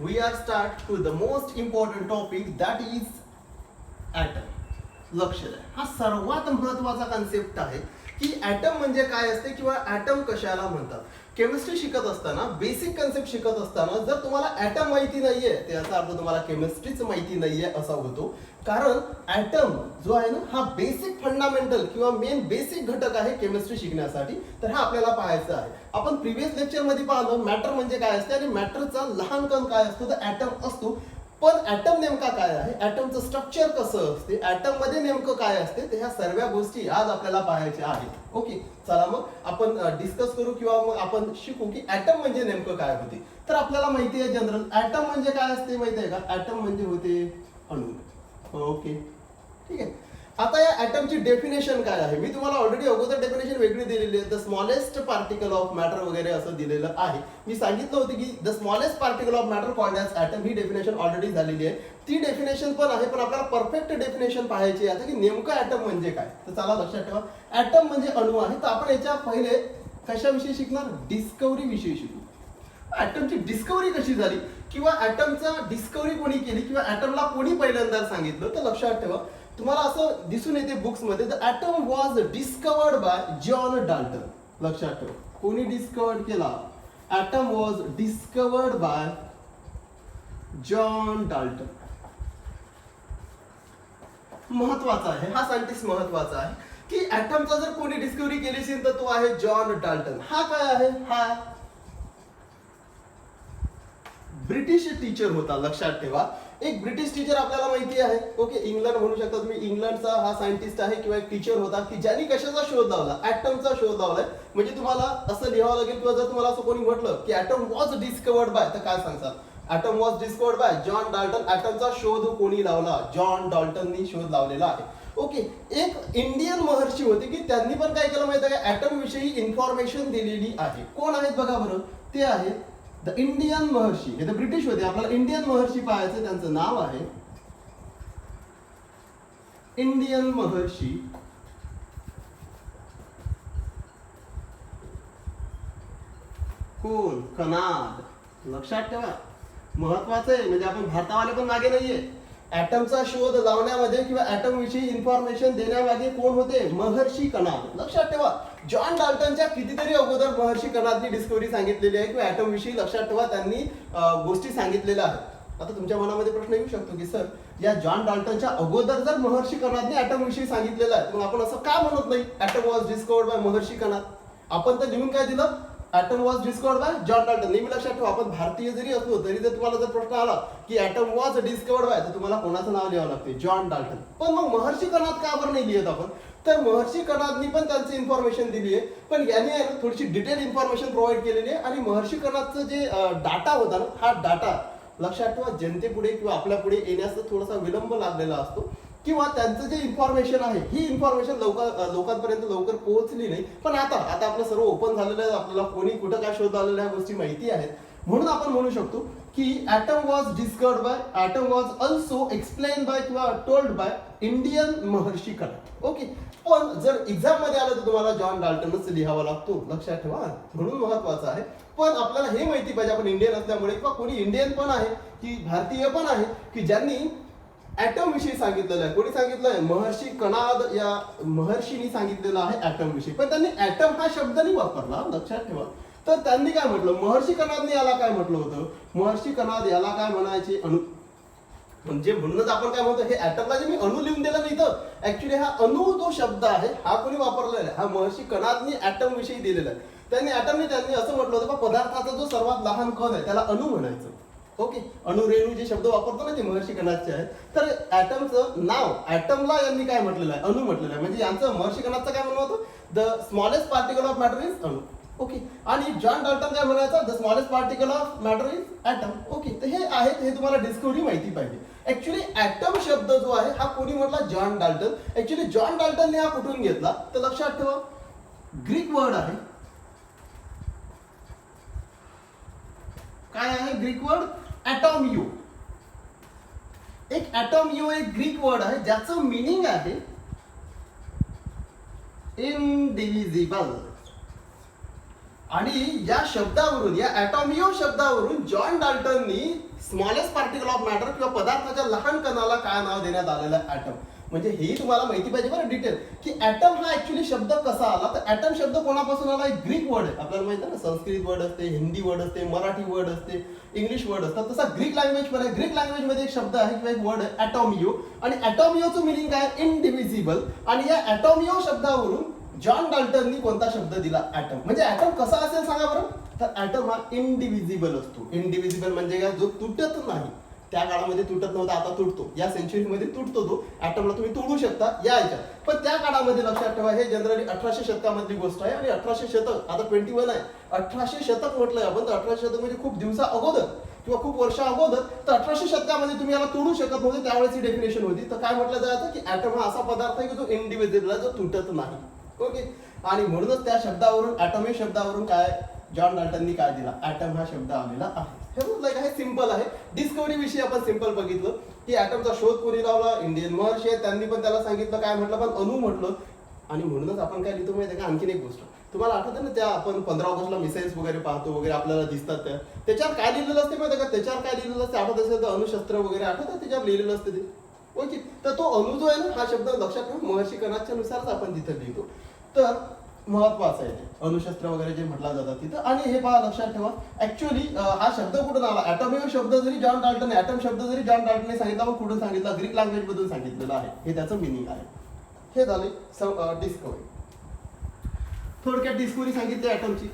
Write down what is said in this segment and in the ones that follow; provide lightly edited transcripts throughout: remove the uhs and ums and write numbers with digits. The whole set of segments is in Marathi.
we are start to the most important topic, that is atom. लक्ष द्या, हा सर्वात महत्वाचा कन्सेप्ट आहे की ॲटम म्हणजे काय असते किंवा ॲटम कशाला म्हणतात. केमिस्ट्री शिकत असताना, बेसिक कन्सेप्ट शिकत असताना जर तुम्हाला ॲटम माहिती नाहीये, त्याचा अर्थ तुम्हाला केमिस्ट्रीच माहिती नाहीये असा होतो. कारण ॲटम जो आहे ना, हा बेसिक फंडामेंटल किंवा मेन बेसिक घटक आहे केमिस्ट्री शिकण्यासाठी. तर हा आपल्याला पाहायचा आहे. आपण प्रिव्हियस लेक्चर मध्ये पाहिलं मॅटर म्हणजे काय असते आणि मॅटरचा लहान कण काय असतो, तर ॲटम असतो. पण ॲटम नेमका काय आहे, ॲटमचं स्ट्रक्चर कसं असते, ॲटम मध्ये नेमकं काय असते, तर ह्या सर्व गोष्टी आज आपल्याला पाहायच्या आहेत. ओके, चला मग आपण डिस्कस करू किंवा मग आपण शिकू की ॲटम म्हणजे नेमकं काय होते. तर आपल्याला माहिती आहे जनरल ॲटम म्हणजे काय असते माहिती आहे का, ॲटम म्हणजे होते अणू. ओके, ठीक आहे. आता या ॲटमची डेफिनेशन काय आहे, मी तुम्हाला ऑलरेडी अगोदर डेफिनेशन वेगळी दिलेली आहे. The smallest particle of matter वगैरे असं दिलेलं आहे. मी सांगितलं होतं की the smallest particle of matter called as atom, ही डेफिनेशन ऑलरेडी झालेली आहे. ती डेफिनेशन पण आहे, पण आपल्याला परफेक्ट डेफिनेशन पाहायची आहे की नेमकं ॲटम म्हणजे काय. तर चला लक्षात ठेवा, ॲटम म्हणजे अणू आहे. तर आपण याच्या पहिले कशाविषयी शिकणार, डिस्कवरी विषयी शिकू. ॲटमची डिस्कवरी कशी झाली किंवा ॲटमचा डिस्कवरी कोणी केली किंवा ॲटमला कोणी पहिल्यांदा सांगितलं, तर लक्षात ठेवा. तुम्हाला असं दिसून येते बुक्स मध्ये, the atom was discovered by John Dalton. लक्षात ठेवा, कोणी डिस्कवर्ड केला, atom was discovered by John Dalton. महत्वाचा आहे हा सायंटिस्ट, महत्वाचा आहे की ॲटमचा जर कोणी डिस्कवरी केली असेल तर तो आहे जॉन डाल्टन. हा काय आहे, हा ब्रिटिश टीचर होता. लक्षात ठेवा, एक ब्रिटिश टीचर आपल्याला माहिती आहे. ओके, इंग्लंड म्हणू शकता तुम्ही, इंग्लंडचा हा सायंटिस्ट आहे किंवा एक टीचर होता की ज्यांनी कशाचा शोध लावला, ॲटमचा शोध लावलाय. म्हणजे तुम्हाला असं लिहावं लागेल किंवा जर तुम्हाला असं कोणी म्हटलं की ॲटम वॉज डिस्कवर्ड बाय, तर काय सांगतात, atom was discovered by John Dalton. ॲटमचा शोध कोणी लावला, जॉन डाल्टननी शोध लावलेला आहे. ओके, एक इंडियन महर्षी होते की त्यांनी पण काय केलं माहिती आहे, ॲटम विषयी इन्फॉर्मेशन दिलेली आहे. कोण आहेत बघा बरं, ते आहेत द इंडियन महर्षी. हे तर ब्रिटिश होते, आपल्याला इंडियन महर्षी पाहायचं. त्यांचं नाव आहे इंडियन महर्षी कोण, कनाद. लक्षात ठेवा, महत्वाचं आहे. म्हणजे आपण भारतावाले पण मागे नाहीये. ॲटमचा शोध लावण्यामध्ये किंवा ॲटम विषयी इन्फॉर्मेशन देण्यामागे कोण होते, महर्षी कनाद. लक्षात ठेवा, जॉन डाल्टनच्या कितीतरी अगोदर महर्षी कनादनी डिस्कवरी सांगितलेली आहे किंवा ॲटम विषयी लक्षात ठेवा त्यांनी गोष्टी सांगितलेल्या आहेत. आता तुमच्या मनामध्ये प्रश्न येऊ शकतो की सर, या जॉन डाल्टनच्या अगोदर जर महर्षी कनादने ॲटम विषयी सांगितलेलं आहे, मग आपण असं का म्हणत नाही atom was discovered by Maharshi Kanad. आपण तर लिहून काय दिलं, atom was discovered by John Dalton. नेहमी लक्षात ठेवा, आपण भारतीय जरी असलो तरी जर तुम्हाला जर प्रश्न आला की ॲटम वॉज डिस्कवर्ड बाय, तर तुम्हाला कोणाचं नाव लिहावं लागते, जॉन डाल्टन. पण मग महर्षी कनाद का बरं नाही लिहित आपण, तर महर्षी कनादनी पण त्यांची इन्फॉर्मेशन दिली आहे, पण यांनी थोडीशी डिटेल इन्फॉर्मेशन प्रोव्हाइड केलेली आहे. आणि महर्षी कनादचं जे डाटा होता ना, हा डाटा लक्षात ठेवा जनतेपुढे किंवा आपल्या पुढे येण्यास थोडासा विलंब लागलेला असतो किंवा त्यांचं जे इन्फॉर्मेशन आहे ही इन्फॉर्मेशन लोकांपर्यंत लवकर पोहोचली नाही. पण आता आपलं सर्व ओपन झालेलं आहे, आपल्याला कोणी कुठं काय शोध लावलेल्या ह्या गोष्टी माहिती आहेत. म्हणून आपण म्हणू शकतो की atom was discovered by, atom was also explain by किंवा told by Indian Maharshi Kanad. Okay, पण जर एक्झाम मध्ये आलं तर तुम्हाला जॉन डाल्टनच लिहावा लागतो. लक्षात ठेवा, म्हणून महत्वाचं आहे. पण आपल्याला हे माहिती पाहिजे आपण इंडियन असल्यामुळे किंवा कोणी इंडियन पण आहे की भारतीय पण आहे की ज्यांनी ॲटम विषयी सांगितलेलं आहे. कोणी सांगितलं आहे, महर्षी कनाद या महर्षीनी सांगितलेलं आहे ॲटम विषयी. पण त्यांनी ॲटम हा शब्द नाही वापरला, लक्षात ठेवा. तर त्यांनी काय म्हटलं, महर्षी कनादने याला काय म्हटलं होतं, महर्षी कनाद याला काय म्हणायचे, अणु. म्हणजे म्हणूनच आपण काय म्हणतो, हे ॲटमला जे मी अणु लिहून दिलं नाही, तर ऍक्च्युली हा अणु जो शब्द आहे हा कोणी वापरलेला आहे, हा महर्षी कनादनी ॲटम विषयी दिलेला आहे. त्यांनी असं म्हटलं होतं, पदार्थाचा जो सर्वात लहान कण आहे त्याला अणु म्हणायचं. ओके, अणुरेणू जे शब्द वापरतो ना ते महर्षी कनादचे आहेत. तर ॲटमचं नाव, ॲटमला यांनी काय म्हटलेलं आहे, अणु म्हटलेलं आहे. म्हणजे यांचं महर्षी कनादचं काय म्हणणं होतं, the smallest particle of matter is अणु. ओके, आणि जॉन डाल्टन काय म्हणायचं, the smallest particle of matter is atom. Okay, तर हे आहेत, हे तुम्हाला डिस्कवरी माहिती पाहिजे. ऍक्च्युली ॲटम शब्द जो आहे हा कोणी म्हटला, जॉन डाल्टन. ऍक्च्युली जॉन डाल्टनने हा कुठून घेतला, तर लक्षात ठेवा, ग्रीक वर्ड आहे. काय आहे ग्रीक वर्ड, ॲटॉमियो. एक ॲटॉमियो एक ग्रीक वर्ड आहे ज्याचं मिनिंग आहे इनडिव्हिजिबल. आणि या शब्दावरून, या ॲटॉमियो शब्दावरून जॉन डाल्टननी स्मॉलेस्ट पार्टिकल ऑफ मॅटर किंवा पदार्थाच्या लहान कणाला काय नाव देण्यात आलेलं आहे ऍटम. म्हणजे हेही तुम्हाला माहिती पाहिजे बरं डिटेल की ऍटम हा ऍक्च्युली शब्द कसा आला. तर ऍटम शब्द कोणापासून आला, एक ग्रीक वर्ड आहे. आपल्याला माहिती आहे ना, संस्कृत वर्ड असते, हिंदी वर्ड असते, मराठी वर्ड असते, इंग्लिश वर्ड असतात. तसा ग्रीक लँग्वेज पण आहे. ग्रीक लँग्वेज मध्ये एक शब्द आहे किंवा एक वर्ड आहे ॲटॉमियो. आणि ॲटॉमियोचं मिनिंग काय, इनडिव्हिजिबल. आणि या ॲटॉमियो शब्दावरून जॉन डाल्टननी कोणता शब्द दिला, ऍटम. म्हणजे ऍटम कसा असेल सांगा बरं. तर ऍटम हा इनडिव्हिजिबल असतो. इनडिव्हिजिबल म्हणजे काय, जो तुटत नाही. त्या काळामध्ये तुटत नव्हता, आता तुटतो. या सेंचुरीमध्ये तुटतो तो ऍटमला तुम्ही तोडू शकता या ह्याच्यात. पण त्या काळामध्ये लक्षात ठेवा, हे जनरली 1800 शतकामधली गोष्ट आहे. आणि 1800 शतक आता 21 आहे, 1800 शतक म्हटलंय आपण. तर 1800 शतक म्हणजे खूप दिवसा अगोदर किंवा खूप वर्षा अगोदर. तर 1800 शतकामध्ये तुम्ही याला तोडू शकत नव्हते, त्यावेळेस ही डेफिनेशन होती. तर काय म्हटलं जायचं की ऍटम हा असा पदार्थ आहे की जो इनडिव्हिजिबल आहे, जो तुटत नाही. ओके. आणि म्हणूनच त्या शब्दावरून, ॲटॉमिक शब्दावरून काय जॉन डाल्टननी काय दिला, ऍटम हा शब्द आलेला आहे. हे सिंपल आहे. डिस्कवरी विषयी आपण सिंपल बघितलं की ऍटमचा शोध कोणी लावला, इंडियन महर्षी आहे, त्यांनी पण त्याला सांगितलं काय म्हटलं, पण अणू म्हटलं. आणि म्हणूनच आपण काय लिहितो माहिती आहे का, आणखीन एक गोष्ट तुम्हाला आठवतं ना, त्या आपण 15 ऑगस्टला मिसाईल्स वगैरे पाहतो वगैरे आपल्याला दिसतात, त्याच्यावर काय लिहिलेलं असते माहिती आहे का, त्याच्यावर काय लिहिलेलं असते आठवत असेल तर अणुशस्त्र वगैरे आठवतं, त्याच्यावर लिहिलेलं असते ते. ओके. तर तो अणू जो आहे ना, हा शब्द लक्षात ठेवा, महर्षी कर्णाच्या नुसारच आपण तिथं लिहितो. तर महत्वाचं आहे ते अणुशस्त्र वगैरे जे म्हटलं जातं तिथं. आणि हे पहा लक्षात ठेवा, ऍक्च्युअली हा शब्द कुठून आला, ॲटॉमिक शब्द जरी जॉन डाल्टन, ॲटम शब्द जरी जॉन डाल्टनने सांगितला, पण कुठून सांगितला, ग्रीक लँग्वेज मधून सांगितलेलं आहे. हे त्याचं मिनिंग आहे. हे झाले डिस्कवरी. थोडक्यात डिस्कवरी सांगितली ॲटमची.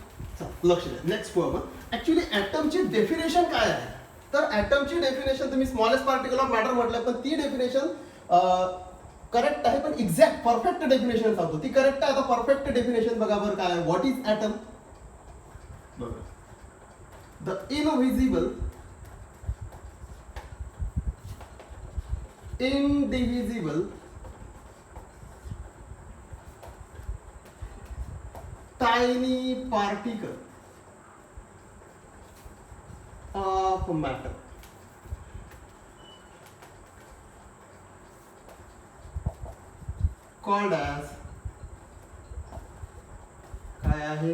लक्ष द्या, नेक्स्ट फॉर्म. ऍक्च्युअली ॲटमची डेफिनेशन काय आहे. तर ॲटमची डेफिनेशन तुम्ही स्मॉलेस्ट पार्टिकल ऑफ मॅटर म्हटलं, पण ती डेफिनेशन करेक्ट आहे, पण एक्झॅक्ट परफेक्ट डेफिनेशन सांगतो ती करेक्ट आहे. आता परफेक्ट डेफिनेशन बघा बरं काय, व्हॉट इज ॲटम. बघा, the invisible, indivisible, tiny particle of matter called as काय आहे,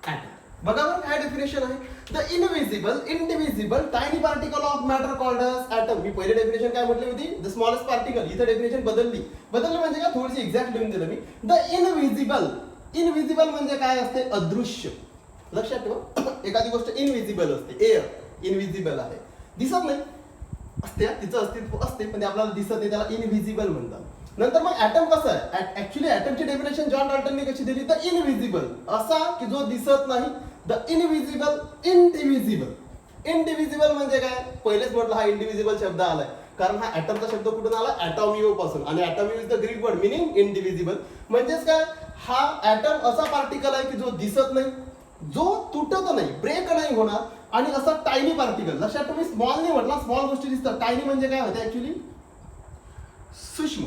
ॲटम. बघा बरं काय डेफिनेशन आहे, the invisible, indivisible, tiny particle of matter called as atom. मी पहिले डेफिनेशन काय म्हटली होती, द स्मॉलेस्ट पार्टिकल. इथं डेफिनेशन बदलली म्हणजे काय, थोडीशी एक्झॅक्ट लिहून दिलं मी. द इनव्हिजिबल, इनव्हिजिबल म्हणजे काय असते, अदृश्य. लक्षात ठेवा, एखादी गोष्ट इनव्हिजिबल असते, एअर इनव्हिजिबल आहे, दिसत नाही असते, तिचं अस्तित्व असते पण ते आपल्याला दिसत नाही, त्याला इनव्हिजिबल म्हणतात. नंतर मग ॲटम कसं आहे, ऍक्च्युली ॲटमची डेफिनेशन जॉन डाल्टनने कशी दिली, द इनव्हिजिबल, असा की जो दिसत नाही. The invisible, इंडिव्हिजिबल. इंडिव्हिजिबल म्हणजे काय, पहिलेच म्हटलं हा इंडिव्हिजिबल शब्द आलाय कारण हा ॲटमचा शब्द कुठून आला, ॲटॉमियो पासून. आणि atomio is the Greek word meaning indivisible. म्हणजेच काय, हा ॲटम असा पार्टिकल आहे की जो दिसत नाही, जो तुटत नाही, ब्रेक नाही होणार, आणि असा टायनी पार्टिकल. लक्षात तुम्ही स्मॉल नाही म्हटला, स्मॉल गोष्टी दिसतात. टायनी म्हणजे काय होते ऍक्च्युली, सूक्ष्म.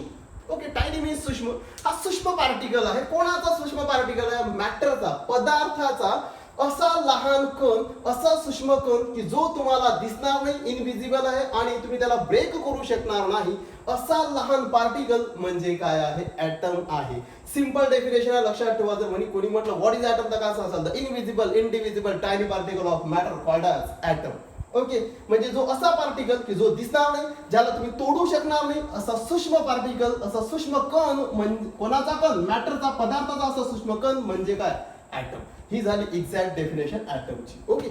ओके, टायनी मीन्स सूक्ष्म. हा सूक्ष्म पार्टिकल आहे. कोणाचा सूक्ष्म पार्टिकल आहे, मॅटरचा, पदार्थाचा असा लहान कण, असा सूक्ष्म कण की जो तुम्हाला दिसणार नाही, इनव्हिजिबल आहे, आणि तुम्ही त्याला ब्रेक करू शकणार नाही, असा लहान पार्टिकल म्हणजे काय आहे, ॲटम आहे. सिंपल डेफिनेशन आहे, लक्षात ठेवा. जर कोणी म्हटलं व्हॉट इज ॲटम तर काय असेल, the invisible, indivisible, tiny particle of matter called as atom. Okay, म्हणजे जो असा पार्टिकल की जो दिसणार नाही, ज्याला तुम्ही तोडू शकणार नाही, असा सूक्ष्म पार्टिकल, असा सूक्ष्म कण. म्हणजे कोणाचा कण, मॅटरचा, पदार्थाचा असा सूक्ष्म कण म्हणजे काय, ॲटम. ही झाली एक्झॅक्ट डेफिनेशन ॲटमची. ओके,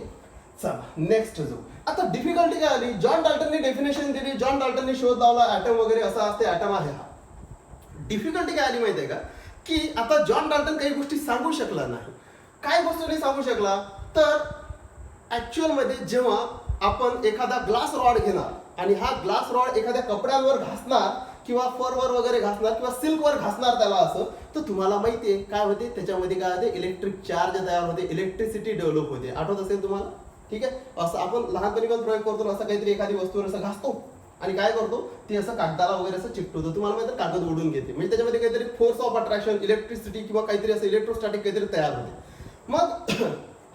चला नेक्स्ट जो. आता डिफिकल्टी काय आली, जॉन डाल्टनने डेफिनेशन दिली, जॉन डाल्टनने शोध लावला, ॲटम वगैरे असा असते, ॲटम आहे हा. डिफिकल्टी काय आली माहितीये का, की आता जॉन डाल्टन काही गोष्टी सांगू शकला नाही. काय गोष्ट नाही सांगू शकला, तर ऍक्च्युअल मध्ये जेव्हा आपण एखादा ग्लास रॉड घेणार आणि हा ग्लास रॉड एखाद्या कपड्यांवर घासणार किंवा फरवर वगैरे घासणार किंवा सिल्कवर घासणार त्याला, असं तर तुम्हाला माहितीये काय होते, त्याच्यामध्ये काय होते, इलेक्ट्रिक चार्ज तयार होते, इलेक्ट्रिसिटी डेव्हलप होते. आठवत असेल तुम्हाला, ठीक आहे. असं आपण लहानपणी पण प्रयोग करतो, असं काहीतरी एखादी वस्तूवर असं घासतो आणि काय करतो, ती असं कागदाला वगैरे असं चिकटवतो. तुम्हाला माहिती, कागद ओढून घेते, म्हणजे त्याच्यामध्ये काहीतरी फोर्स ऑफ अट्रॅक्शन, इलेक्ट्रिसिटी किंवा काहीतरी असं इलेक्ट्रोस्टॅटिक काहीतरी तयार होते. मग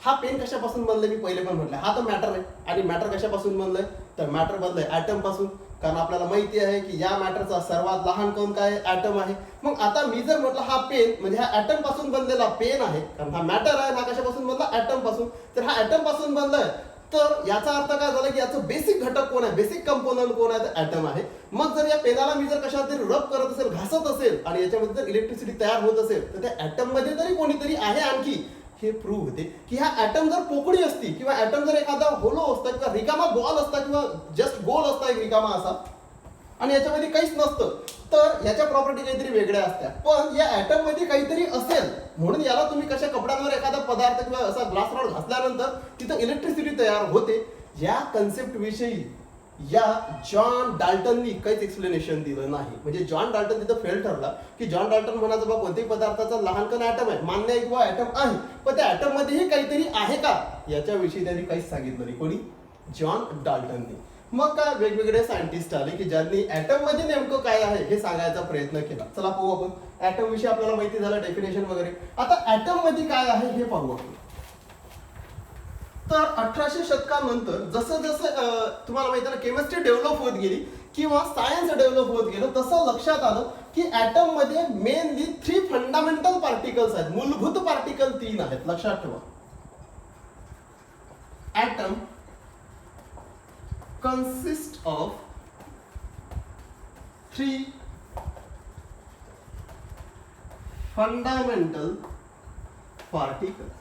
हा पेन कशापासून बनलाय, मी पहिले पण म्हटलं, हा तर मॅटर आहे. आणि मॅटर कशापासून बनलंय, तर मॅटर बनलंय ॲटम पासून. कारण आपल्याला माहिती आहे की या मॅटरचा सर्वात लहान कण काय, ॲटम आहे. मग आता मी जर म्हटलं हा पेन म्हणजे हा ॲटम पासून बनलेला पेन आहे, कारण हा मॅटर आहे, हा कशापासून बनला, ॲटम पासून. तर हा ॲटम पासून बनलाय, तर याचा अर्थ काय झाला की याचं बेसिक घटक कोण आहे, बेसिक कंपोनंट कोण आहे, तर ॲटम आहे. मग जर या पेनाला मी जर कशात तरी रब करत असेल, घासत असेल आणि याच्यामध्ये जर इलेक्ट्रिसिटी तयार होत असेल तर त्या ॲटम मध्ये तरी कोणीतरी आहे आणखी, हे प्रूव्ह होते की हा ॲटम जर पोकळी असती किंवा ॲटम जर एखादा होलो असता किंवा रिकामा बॉल असता किंवा जस्ट गोल असता एक रिकामा असा आणि याच्यामध्ये काहीच नसतं, तर याच्या प्रॉपर्टी काहीतरी वेगळ्या असत्या. पण या ॲटम मध्ये काहीतरी असेल म्हणून याला तुम्ही कशा कपड्यांवर एखादा पदार्थ किंवा असा ग्लास रॉड घासल्यानंतर तिथं इलेक्ट्रिसिटी तयार होते. या कन्सेप्ट विषयी या जॉन डाल्टननी काहीच एक्सप्लेनेशन दिलं नाही. म्हणजे जॉन डाल्टन तिथं फेल ठरला की जॉन डाल्टन म्हणायचं बा कोणत्याही पदार्थाचा लहानकण ॲटम आहे, मान्य आहे किंवा ॲटम आहे, पण त्या ॲटम मध्येही काहीतरी आहे का याच्याविषयी त्यांनी काहीच सांगितलं नाही. कोणी? जॉन डाल्टननी. मग काय वेगवेगळे सायंटिस्ट आले की ज्यांनी ॲटम मध्ये नेमकं काय आहे हे सांगायचा प्रयत्न केला. चला पाहू आपण. ॲटम विषयी आपल्याला माहिती झालं, डेफिनेशन वगैरे. आता ॲटम मध्ये काय आहे हे पाहू आपण. तर 1800 शतकानंतर जसं जसं तुम्हाला माहिती आहे ना केमिस्ट्री डेव्हलप होत गेली किंवा सायन्स डेव्हलप होत गेलं, तसं लक्षात आलं की ॲटम मध्ये मेनली 3 फंडामेंटल पार्टिकल्स आहेत. मूलभूत पार्टिकल 3 आहेत. लक्षात ठेवा. Atom consist of 3 fundamental particles.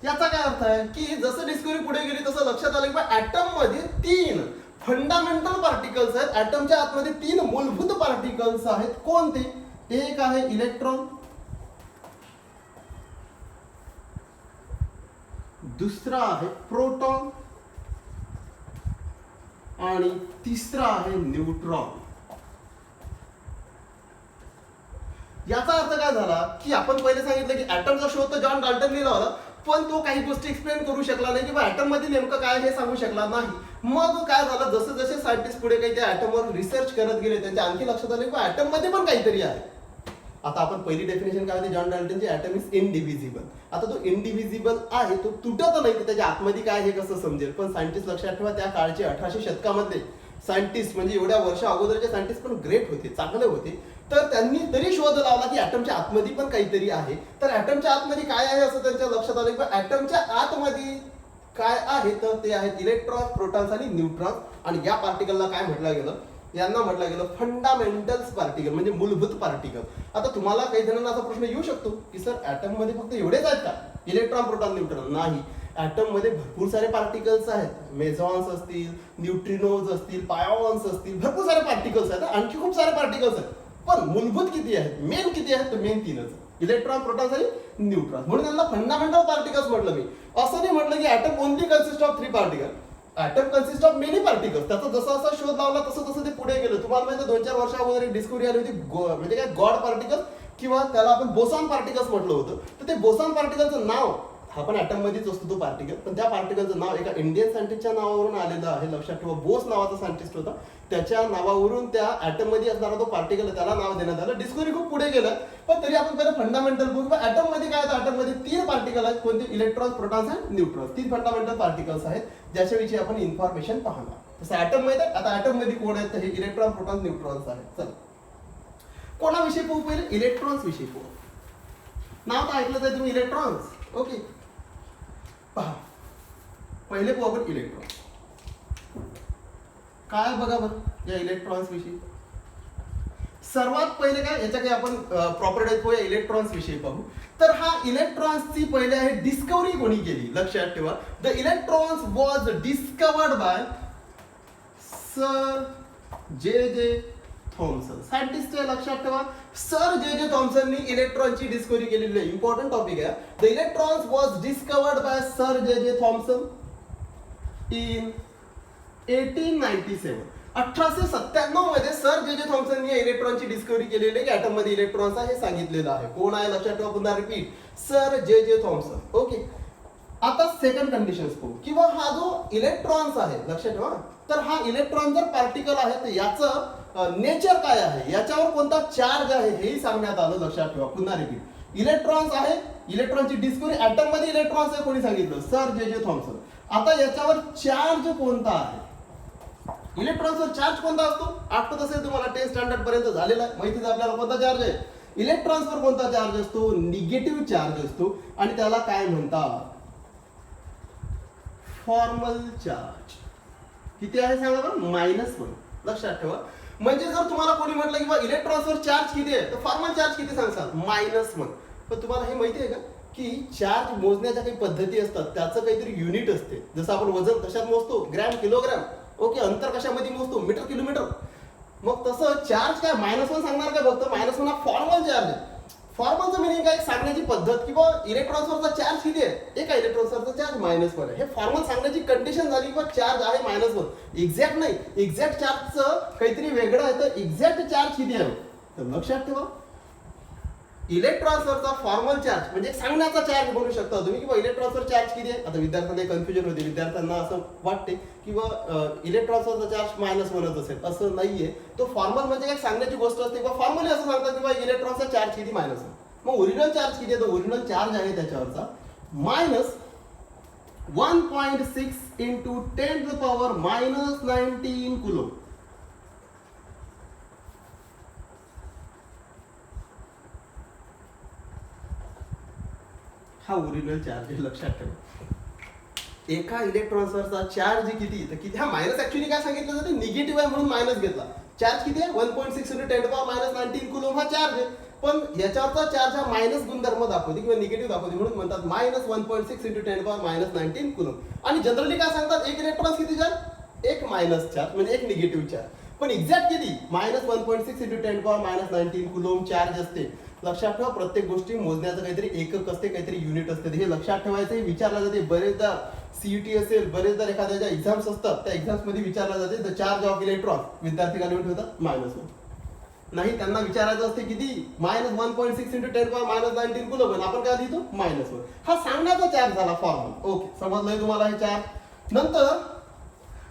याचा काय अर्थ आहे की जसं डिस्कवरी पुढे गेली तसं लक्षात आलं की ॲटम मध्ये 3 फंडामेंटल पार्टिकल्स आहेत. ॲटमच्या आतमध्ये 3 मूलभूत पार्टिकल्स आहेत. कोणते? एक आहे इलेक्ट्रॉन, दुसरा आहे प्रोटॉन आणि तिसरा आहे न्यूट्रॉन. याचा अर्थ काय झाला की आपण पहिले सांगितलं की ॲटमचा शोध तर जॉन डाल्टननी लावला, पण तो काही गोष्टी एक्सप्लेन करू शकला नाही किंवा ॲटम मध्ये नेमकं काय हे सांगू शकला नाही. मग काय झालं, जसे जसे सायंटिस्ट पुढे काही त्या ॲटमवर रिसर्च करत गेले त्यांच्या आणखी लक्षात आलं की ॲटम मध्ये पण काहीतरी आहे. आता आपण पहिली डेफिनेशन काय होती जॉन डाल्टनची, ॲटम इज इनडिव्हिजिबल. आता तो इनडिव्हिजिबल आहे, तो तुटत नाही, तर त्याच्या आतमध्ये काय हे कसं समजेल. पण सायंटिस्ट लक्षात ठेवा त्या काळचे 1800 शतकामध्ये सायंटिस्ट म्हणजे एवढ्या वर्ष अगोदरचे सायंटिस्ट पण ग्रेट होते, चांगले होते. तर त्यांनी तरी शोध लावला की ॲटमच्या आतमध्ये पण काहीतरी आहे. तर ॲटमच्या आतमध्ये काय आहे असं त्यांच्या लक्षात आलं की ॲटमच्या आतमध्ये काय आहे तर ते आहेत इलेक्ट्रॉन्स, प्रोटॉन्स आणि न्यूट्रॉन्स. आणि या पार्टिकलला काय म्हटलं गेलं, यांना म्हटलं गेलं फंडामेंटल्स पार्टिकल म्हणजे मूलभूत पार्टिकल. आता तुम्हाला काही जणांना असा प्रश्न येऊ शकतो की सर ॲटम मध्ये फक्त एवढेच आहेत का, इलेक्ट्रॉन, प्रोटॉन, न्यूट्रॉन? नाही, ॲटम मध्ये भरपूर सारे पार्टिकल्स आहेत. मेझॉन्स असतील, न्यूट्रिनोज असतील, पायोन्स असतील, भरपूर सारे पार्टिकल्स आहेत. आणखी खूप सारे पार्टिकल्स आहेत. पण मूलभूत किती आहेत, मेन किती आहेत, तर मेन 3च, इलेक्ट्रॉन, प्रोटॉन्स आणि न्यूट्रॉन. म्हणून त्यांना फंडामेंटल पार्टिकल्स म्हटलं. मी असं नाही म्हटलं की atom only consist of 3 particle. Atom consist of many particles. त्याचा जसा जसा शोध लावला तसं तसं ते पुढे गेलं. तुम्हाला माहिती 2-4 वर्षा अगोदर एक डिस्कवरी आली होती, म्हणजे काय गॉड पार्टिकल किंवा त्याला आपण बोसॉन पार्टिकल्स म्हटलं होतं. तर ते बोसॉन पार्टिकलचं नाव हा पण ॲटम मध्येच असतो तो पार्टिकल, पण त्या पार्टिकलचं नाव एका इंडियन सायंटिस्टच्या नावावरून आलेलं आहे. लक्षात ठेवा, बोस नावाचा सायंटिस्ट होता, त्याच्या नावावरून त्या ॲटम मध्ये असणारा तो पार्टिकल त्याला नाव देण्यात आलं. डिस्कवरी खूप पुढे गेलं, पण तरी आपण पहिलं फंडामेंटल बघू. ॲटम मध्ये काय आहे, ॲटम मध्ये 3 पार्टिकल आहेत. कोणते? इलेक्ट्रॉन्स, प्रोटॉन्स आणि न्यूट्रॉन्स. 3 फंडामेंटल पार्टिकल्स आहेत ज्याच्याविषयी आपण इन्फॉर्मेशन पाहणार. तसं ॲटम मध्ये आता ॲटम मध्ये कोण आहेत, तर हे इलेक्ट्रॉन, प्रोटॉन्स, न्यूट्रॉन्स आहेत. चला कोणाविषयी पाहू, पहिले इलेक्ट्रॉन्स विषयी पाहू. नाव तर ऐकलं आहे तुम्ही, इलेक्ट्रॉन्स. ओके, पहा पहिले पाहू आपण इलेक्ट्रॉन काय. बघा बरं या इलेक्ट्रॉन्स विषयी सर्वात पहिले काय, याच्या काही आपण प्रॉपर्टी पाहूया. इलेक्ट्रॉन्स विषयी पाहू. तर हा इलेक्ट्रॉन्सची पहिले आहे डिस्कवरी कोणी केली. लक्षात ठेवा, the electrons was discovered by sir J Thomson. Scientist आहे, लक्षात ठेवा, सर जे थॉमसननी इलेक्ट्रॉनची डिस्कवरी केलेली आहे. इम्पॉर्टंट टॉपिक आहे. The electrons was discovered by sir J Thomson in 1897. 1897 मध्ये सर जे थॉमसननी इलेक्ट्रॉनची डिस्कवरी केलेली आहे की ॲटम मध्ये इलेक्ट्रॉन्स आहे हे सांगितलेलं आहे. कोण आहे लक्षात ठेवा, पुन्हा repeat, sir J Thomson. Okay, आता सेकंड कंडिशन पाहू किंवा हा जो इलेक्ट्रॉन्स आहे, लक्षात ठेवा, तर हा इलेक्ट्रॉन जर पार्टिकल आहे तर याचं नेचर काय आहे, याच्यावर कोणता चार्ज आहे हेही सांगण्यात आलं. लक्षात ठेवा, पुन्हा रिपीट, इलेक्ट्रॉन्स आहे, इलेक्ट्रॉनची डिस्कवरी, ॲटम मध्ये इलेक्ट्रॉन्स आहे कोणी सांगितलं, सर जे थॉमसन. आता याच्यावर चार्ज कोणता आहे, इलेक्ट्रॉन्सवर चार्ज कोणता असतो, आठवत असेल तुम्हाला, 10th स्टँडर्ड पर्यंत झालेला आहे, माहितीच आपल्याला कोणता चार्ज आहे, इलेक्ट्रॉन्सवर कोणता चार्ज असतो? निगेटिव्ह चार्ज असतो आणि त्याला काय म्हणतात? Formal charge. किती आहे सांगा बरं? -1. लक्षात ठेवा. म्हणजे जर तुम्हाला कोणी म्हटलं की बा इलेक्ट्रॉन्सवर चार्ज किती आहे तर फॉर्मल चार्ज किती सांगसाल? -1. पण तुम्हाला हे माहिती आहे का की चार्ज मोजण्याच्या काही पद्धती असतात, त्याचं काहीतरी युनिट असते. जसं आपण वजन कशात मोजतो? Gram, kilogram. ओके, अंतर कशामध्ये मोजतो? Metre, kilometre. मग तसं चार्ज काय -1 सांगणार काय फक्त? -1 हा फॉर्मल चार्ज आहे. फॉर्मलचं मिनिंग काय? सांगण्याची पद्धत की बा इलेक्ट्रॉन्सवरचा चार्ज किती आहे? एका इलेक्ट्रॉन्सवरचा चार्ज -1 आहे. हे फॉर्मल सांगण्याची कंडिशन झाली की चार्ज आहे -1. एक्झॅक्ट नाही, एक्झॅक्ट चार्जचं काहीतरी वेगळं आहे. तर एक्झॅक्ट चार्ज किती आहे तर लक्षात ठेवा, इलेक्ट्रॉन्सवरचा फॉर्मल चार्ज म्हणजे सांगण्याचा चार्ज बोलू शकता तुम्ही की इलेक्ट्रॉन्सवर चार्ज किती आहे. आता विद्यार्थ्यांना कन्फ्युजन होते, विद्यार्थ्यांना असं वाटते की इलेक्ट्रॉन्सवरचा चार्ज -1च असेल. असं नाहीये. तो फॉर्मल म्हणजे काय सांगण्याची गोष्ट असते किंवा फॉर्मली असं सांगतात की इलेक्ट्रॉनचा चार्ज किती -1. मग ओरिजिनल चार्ज किती आहे? तर ओरिजिनल चार्ज आहे त्याच्यावरचा -1.6 × 10⁻⁻19 कुलम. हा ओरिजिनल चार्ज आहे. लक्षात ठेवा, एका इलेक्ट्रॉन्सवरचा चार्ज किती तर किती. हा मायनस ऍक्च्युली काय सांगितलं जाते? निगेटिव्ह आहे म्हणून मायनस घेतला. चार्ज किती आहे? 1.6 × 10⁻⁻19 कुलम हा चार्ज आहे. पण याच्यावरचा चार्ज हा मायनस गुणधर्म दाखवते किंवा निगेटिव्ह दाखवते म्हणून म्हणतात -1.6 × 10⁻⁻19 कुलम. आणि जनरली काय सांगतात? एक इलेक्ट्रॉन किती चार्ज? एक मायनस चार्ज म्हणजे एक निगेटिव्ह चार्ज. पण एक्झॅक्ट किती? -1.6 × 10⁻⁻19 कुलम चार्ज असते. लक्षात ठेवा, प्रत्येक गोष्टी मोजण्याचं काहीतरी एकक असते, काहीतरी युनिट असते. हे लक्षात ठेवायचं. विचारलं जाते बरेचदा, सीईटी असेल, बरेचदा एखाद्या ज्या एक्झाम्स असतात त्या एक्झाम्स मध्ये विचारलं जाते द चार्ज ऑफ इलेक्ट्रॉन. विद्यार्थी काय लिहून ठेवतात? -1. नाही, त्यांना विचारायचं असते किती? -1.6 × 10⁻⁻19 कुलम. आपण काय लिहितो? -1. हा सांगण्याचा चार्ज झाला फॉर्मल. ओके, समजलंय तुम्हाला हे चार्ज. नंतर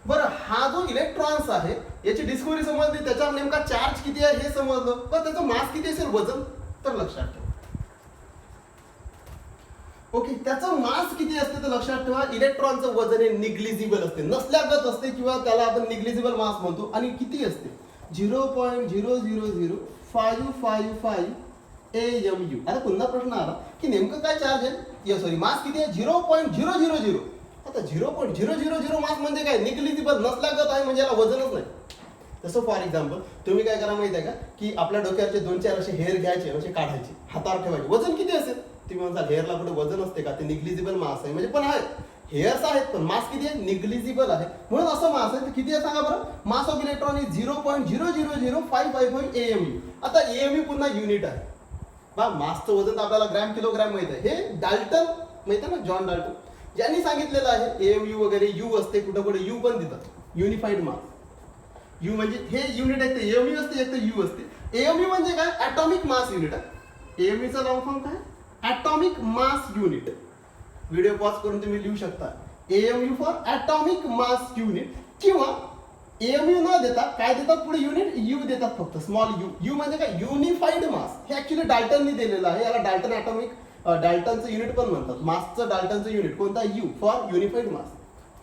बरं, हा जो इलेक्ट्रॉन्स आहे याची डिस्कवरी समजली, त्याच्यावर नेमका चार्ज किती आहे हे समजलं. पण त्याचं मास किती असेल? वजन. तर लक्षात ठेवा, ओके, त्याचं मास किती असते तर लक्षात ठेवा, इलेक्ट्रॉनचं वजन हे निग्लिजिबल असते, नसल्यागत असते किंवा त्याला आपण निग्लिजिबल मास म्हणतो. आणि किती असते? 0.0005555 AMU. आता पुन्हा प्रश्न आला की नेमकं काय चार्ज आहे? सॉरी, मास किती आहे? 0.000. आता 0.000 मास म्हणजे काय? निग्लिजिबल, नसल्यागत आहे म्हणजे याला वजनच नाही. तसं फॉर एक्झाम्पल तुम्ही काय करा माहिती आहे का की आपल्या डोक्यावरचे 2-4 असे हेअर घ्यायचे, असे काढायचे, हातावर ठेवायचे. वजन किती असेल? तुम्ही म्हणता हेअरला कुठे वजन असते का? ते निग्लिजिबल मास आहे. म्हणजे पण आहे, हेअर्स आहेत पण मास किती आहे? निग्लिजिबल आहे. म्हणून असं मास आहे. तर किती आहे सांगा बरं? Mass of electron is 0.0005555 AMU. आता AMU पुन्हा युनिट आहे. बा मासचं वजन तर आपल्याला ग्रॅम, किलोग्रॅम माहित आहे. हे डाल्टन माहित आहे ना, जॉन डाल्टन, ज्यांनी सांगितलेलं आहे AMU वगैरे. यू असते कुठं कुठे, यू पण देतात, युनिफाईड मास. यू म्हणजे हे युनिट आहे ते AMU असते, एक तर यू असते. AMU म्हणजे काय? ॲटॉमिक मास युनिट आहे. AMU चा लॉंग फॉर्म काय? Atomic mass unit. Video pause करून तुम्ही लिहू शकता AMU for atomic mass unit. किंवा AMU न देता काय देतात पुढे? युनिट यू देतात, फक्त स्मॉल यू. यू म्हणजे काय? Unified mass. हे ऍक्च्युली डाल्टननी दिलेलं आहे. याला डाल्टन ॲटॉमिक, डाल्टनचं युनिट पण म्हणतात. मासचं डाल्टनचं युनिट कोणता? You for unified mass.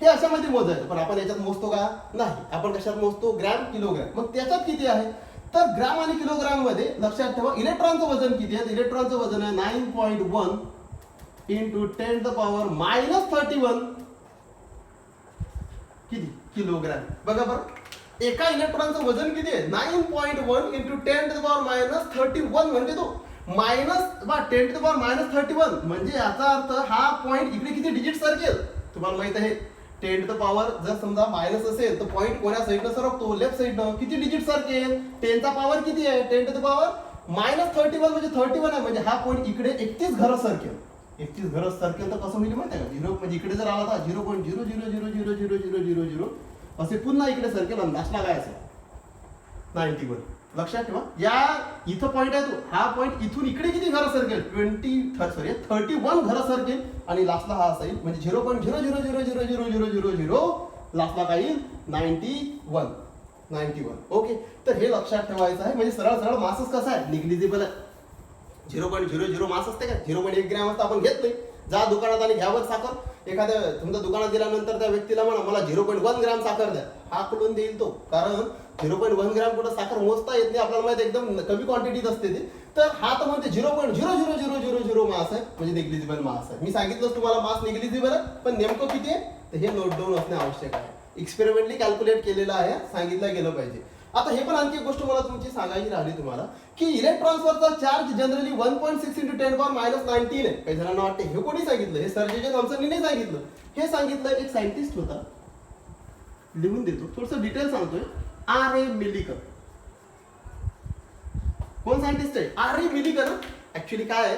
हे अशामध्ये मोजायचं. पण आपण याच्यात मोजतो का? नाही. आपण कशात मोजतो? Gram, kilogram. मग त्याच्यात किती आहे तर ग्रॅम आणि किलोग्रॅम मध्ये लक्षात ठेवा इलेक्ट्रॉनचं वजन किती आहे? इलेक्ट्रॉनचं वजन आहे 9.1 × 10⁻⁻31 किती? किलोग्रॅम. बघा बरं, एका इलेक्ट्रॉनचं वजन किती आहे? 9.1 × 10⁻31 म्हणजे तो -10⁻31 म्हणजे याचा अर्थ हा पॉईंट इकडे किती डिजिट सरकेल तुम्हाला माहित आहे. 10⁻, जर समजा मायनस असेल तर पॉईंट कोण्या साईडनं सरकतो? लेफ्ट साईडनं. किती डिजिट सरकेल? 10 चा पॉवर किती आहे? 10⁻31 म्हणजे 31 आहे. म्हणजे हा पॉईंट इकडे 31 घरं सरकेल. 31 घरं सरकेल तर कसं होईल माहिती आहे का? 0 म्हणजे इकडे जर आला तर 0.0000000 असे पुन्हा इकडे सरकेल. अंदाजला काय असेल? 91. लक्षात ठेवा, या इथं पॉईंट आहे तो, हा पॉईंट इथून इकडे किती घरं सरकेल? 31 घरं सरकेल. आणि लास्टला हा असेल म्हणजे 0.0000000 लास्टला काय येईल? 91. ओके, तर हे लक्षात ठेवायचं आहे. म्हणजे सरळ सरळ मासच कसा आहे? निग्लिजिबल आहे. 0.00 मास असते का? 0.1 ग्रॅम असतं. आपण घेत नाही. जा दुकानात आणि घ्यावर साखर. एखाद्या तुमच्या दुकानात गेल्यानंतर त्या व्यक्तीला म्हणा मला 0.1 ग्रॅम साखर द्या, हा कुठून देईल तो? कारण 0.1 ग्रॅम कुठं साखर मोजता येत नाही. आपल्याला माहिती एकदम कमी क्वांटिटीत असते ती. तर हा तर म्हणते 0.00000 मास आहे, म्हणजे निग्लिजिबल मास आहे. मी सांगितलं तुम्हाला मास निग्लिजिबल आहे, पण नेमकं किती आहे तर हे नोट डाऊन असणे आवश्यक आहे. एक्सपेरिमेंटली कॅल्क्युलेट केलेलं आहे, सांगितलं गेलं पाहिजे. आता हे पण आणखी एक गोष्ट मला तुमची सांगायची राहिली तुम्हाला, की इलेक्ट्रॉन्सवरचा चार्ज जनरली 1.6 × 10⁻19 आहे. काही जणांना वाटते हे कोणी सांगितलं, हे सर जे थॉम्सननी नाही सांगितलं, हे सांगितलं एक सायंटिस्ट होता. लिहून देतो, थोडंसं डिटेल सांगतोय. R.A. मिलिकर. कोण सायंटिस्ट आहे? R.A. मिलिकर. ऍक्च्युली काय आहे,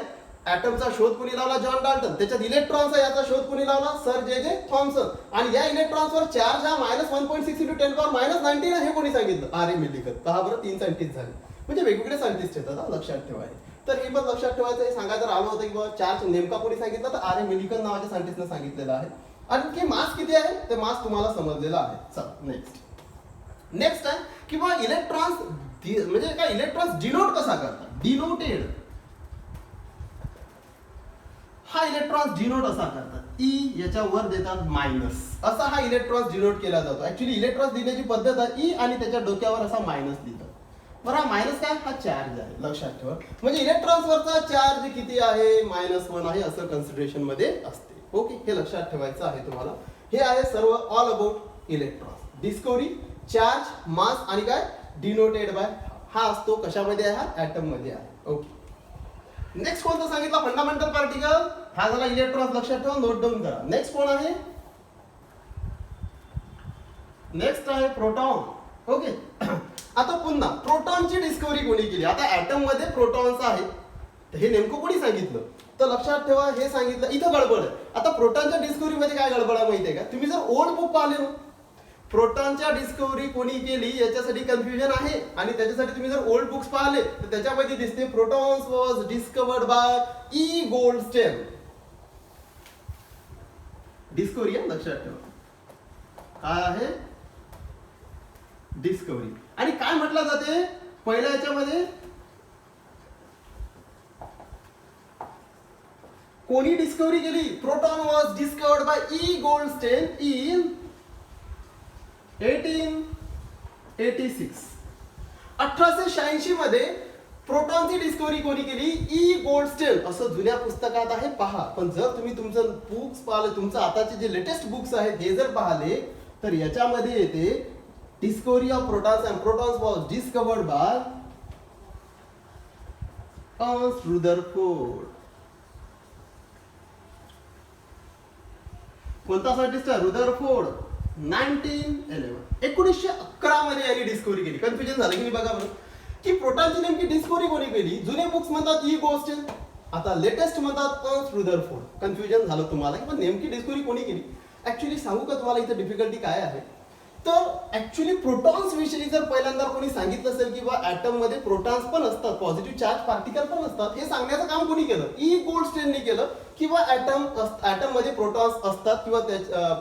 ऍटमचा शोध कोणी लावला? John Dalton. त्याच्यात इलेक्ट्रॉनचा याचा शोध कोणी लावला? Sir J Thomson. आणि या इलेक्ट्रॉन्सवर चार्ज हा -1.6 × 10⁻19 हे कोणी सांगितलं? R.A. मिलिकर. पहा बरं, 3 सायंटिस्ट झाले, म्हणजे वेगवेगळे सायंटिस्ट येतात, लक्षात ठेवायचे. तर हे पण लक्षात ठेवायचं. हे सांगायचं आलं होतं की बाबा चार्ज नेमका कोणी सांगितलं, तर R.A. मिलिकर नावाच्या सायंटिस्टने सांगितलेलं आहे. आणखी मास किती आहे ते मास तुम्हाला समजलेलं आहे. चला नेक्स्ट आहे की बाबा इलेक्ट्रॉन्स म्हणजे काय, इलेक्ट्रॉन्स डिनोट कसा करतात? डिनोटेड. हा इलेक्ट्रॉन्स डिनोट असा करतात, ई याच्यावर देतात मायनस, असा हा इलेक्ट्रॉन्स डिनोट केला जातो. ऍक्च्युली इलेक्ट्रॉन्स लिहिण्याची पद्धत आहे ई आणि त्याच्या डोक्यावर असा मायनस लिहितात. बरं, हा मायनस काय? हा चार्ज आहे, लक्षात ठेवा. म्हणजे इलेक्ट्रॉन्सवरचा चार्ज किती आहे? -1 आहे, असं कन्सिडरेशन मध्ये असते. ओके, हे लक्षात ठेवायचं आहे तुम्हाला. हे आहे सर्व all about electrons. Discovery, charge, mass आणि काय डिनोटेड बाय. हा असतो कशामध्ये आहे? हा ऍटम मध्ये आहे. ओके, नेक्स्ट कोणता सांगितला? Fundamental particle. हा झाला इलेक्ट्रॉन्स, लक्षात ठेवा, नोट डाऊन करा. नेक्स्ट कोण आहे? नेक्स्ट आहे प्रोटॉन. ओके, आता पुन्हा प्रोटॉनची डिस्कवरी कोणी केली? आता ऍटम मध्ये प्रोटॉन्स आहेत, तर हे नेमकं कोणी सांगितलं? तर लक्षात ठेवा, हे सांगितलं. इथं गडबड आहे. आता प्रोटॉनच्या डिस्कवरी मध्ये काय गडबड आहे माहितीये का? तुम्ही जर ओल्ड बुक पाहिले ना, प्रोटॉनच्या डिस्कवरी कोणी केली याच्यासाठी कन्फ्युजन आहे. आणि त्याच्यासाठी तुम्ही जर ओल्ड बुक्स पाहिले तर त्याच्यामध्ये दिसते protons was discovered bye E Goldstein. Discovery आहे, लक्षात ठेवा. काय आहे? डिस्कवरी. आणि काय म्हटलं जाते पहिल्या याच्यामध्ये? कोणी डिस्कवरी केली? Proton was discovered bye E Goldstein in 1886. 1886 मध्ये प्रोटॉनची डिस्कवरी कोणी केली? ई गोल्डस्टेन, असं जुन्या पुस्तकात आहे, पहा. पण जर तुम्ही तुमचं बुक्स पाहिले, तुमचं आताचे जे लेटेस्ट बुक्स आहेत हे जर पाहिले, तर याच्यामध्ये येते discovery of protons and protons was discovered bye Ernst Rutherford. कोणता सायंटिस्ट आहे? रुदरफोर्ड. 1911 मध्ये यांनी डिस्कवरी केली. कन्फ्युजन झालं की नाही बघा बरं, की प्रोटॉनची नेमकी डिस्कवरी कोणी केली? जुने बुक्स म्हणतात ई गोल्डस्टेन, आता लेटेस्ट म्हणतात अर्न्स्ट रुदरफोर्ड. कन्फ्युजन झालं तुम्हाला की पण नेमकी डिस्कवरी कोणी केली? ऍक्च्युली सांगू का तुम्हाला इथं डिफिकल्टी काय आहे? तर ऍक्च्युली प्रोटॉन्स विषयी जर पहिल्यांदा कोणी सांगितलं असेल की बा ऍटम मध्ये प्रोटॉन्स पण असतात, पॉझिटिव्ह चार्ज पार्टिकल पण असतात, हे सांगण्याचं काम कोणी केलं? ई गोल्डस्टेनने केलं. किंवा ऍटम मध्ये प्रोटॉन्स असतात किंवा